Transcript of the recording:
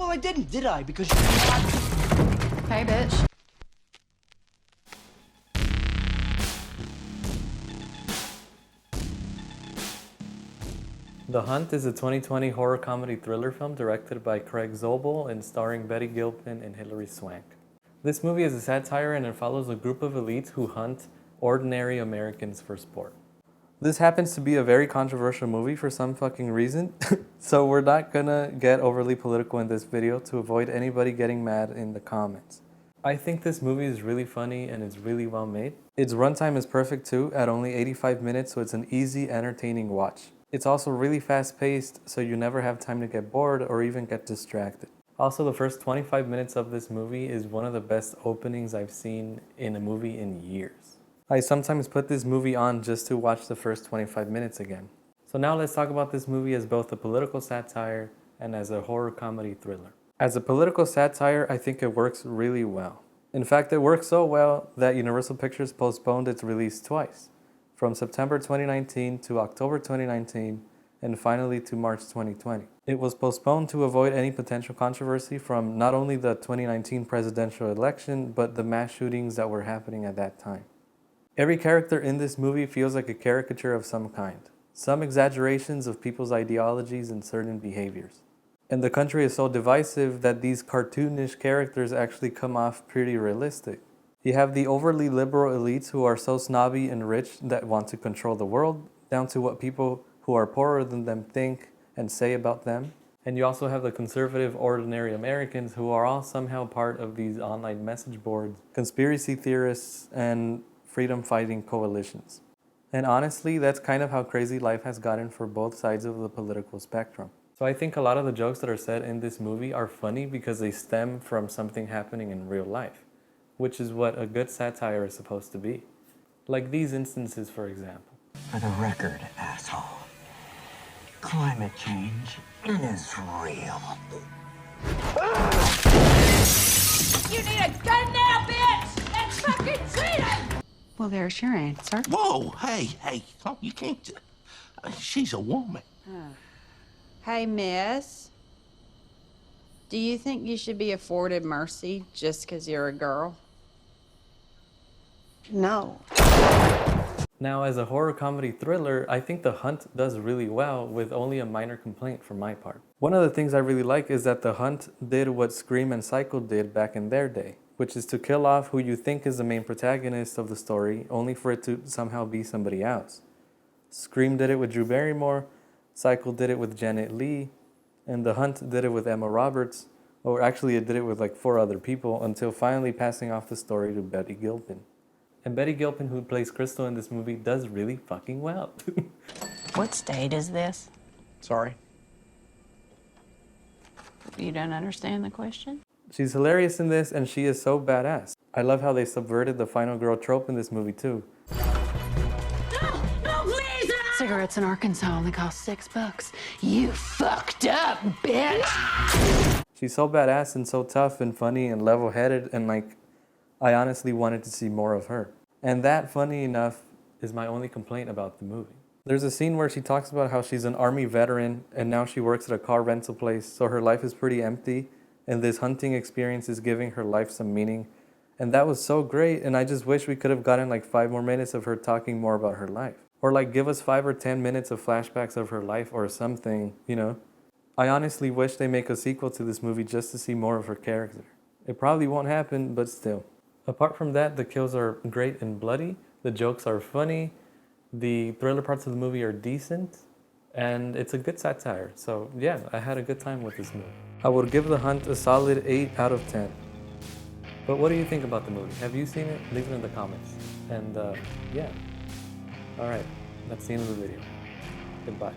Well, I didn't, did I? Because Hey, bitch. The Hunt is a 2020 horror comedy thriller film directed by Craig Zobel and starring Betty Gilpin and Hilary Swank. This movie is a satire and it follows a group of elites who hunt ordinary Americans for sport. This happens to be a very controversial movie for some fucking reason, so we're not gonna get overly political in this video to avoid anybody getting mad in the comments. I think this movie is really funny and it's really well made. Its runtime is perfect too, at only 85 minutes, so it's an easy, entertaining watch. It's also really fast paced, so you never have time to get bored or even get distracted. Also, the first 25 minutes of this movie is one of the best openings I've seen in a movie in years. I sometimes put this movie on just to watch the first 25 minutes again. So now let's talk about this movie as both a political satire and as a horror comedy thriller. As a political satire, I think it works really well. In fact, it works so well that Universal Pictures postponed its release twice, from September 2019 to October 2019, and finally to March 2020. It was postponed to avoid any potential controversy from not only the 2019 presidential election, but the mass shootings that were happening at that time. Every character in this movie feels like a caricature of some kind, some exaggerations of people's ideologies and certain behaviors. And the country is so divisive that these cartoonish characters actually come off pretty realistic. You have the overly liberal elites who are so snobby and rich that want to control the world, down to what people who are poorer than them think and say about them. And you also have the conservative, ordinary Americans who are all somehow part of these online message boards, conspiracy theorists, and freedom-fighting coalitions. And honestly, that's kind of how crazy life has gotten for both sides of the political spectrum. So I think a lot of the jokes that are said in this movie are funny because they stem from something happening in real life, which is what a good satire is supposed to be. Like these instances, for example. For the record, asshole, climate change is real. You need a gun now, bitch! That's fucking treason! Well, there's your answer. Whoa, hey, oh, you can't. She's a woman. Hey, miss. Do you think you should be afforded mercy just because you're a girl? No. Now, as a horror comedy thriller, I think The Hunt does really well with only a minor complaint for my part. One of the things I really like is that The Hunt did what Scream and Psycho did back in their day, which is to kill off who you think is the main protagonist of the story, only for it to somehow be somebody else. Scream did it with Drew Barrymore, Psycho did it with Janet Leigh, and The Hunt did it with Emma Roberts, or actually it did it with like 4 other people, until finally passing off the story to Betty Gilpin. And Betty Gilpin, who plays Crystal in this movie, does really fucking well. What state is this? Sorry. You don't understand the question? She's hilarious in this, and she is so badass. I love how they subverted the final girl trope in this movie too. Cigarettes in Arkansas only cost $6. You fucked up, bitch! She's so badass and so tough and funny and level-headed, and like, I honestly wanted to see more of her. And that, funny enough, is my only complaint about the movie. There's a scene where she talks about how she's an army veteran and now she works at a car rental place, so her life is pretty empty, and this hunting experience is giving her life some meaning. And that was so great, and I just wish we could have gotten like 5 more minutes of her talking more about her life. Or like give us 5 or 10 minutes of flashbacks of her life or something, you know? I honestly wish they make a sequel to this movie just to see more of her character. It probably won't happen, but still. Apart from that, the kills are great and bloody, the jokes are funny, the thriller parts of the movie are decent, and it's a good satire. So yeah, I had a good time with this movie. I would give The Hunt a solid 8 out of 10. But what do you think about the movie? Have you seen it? Leave it in the comments. And yeah. Alright, that's the end of the video. Goodbye.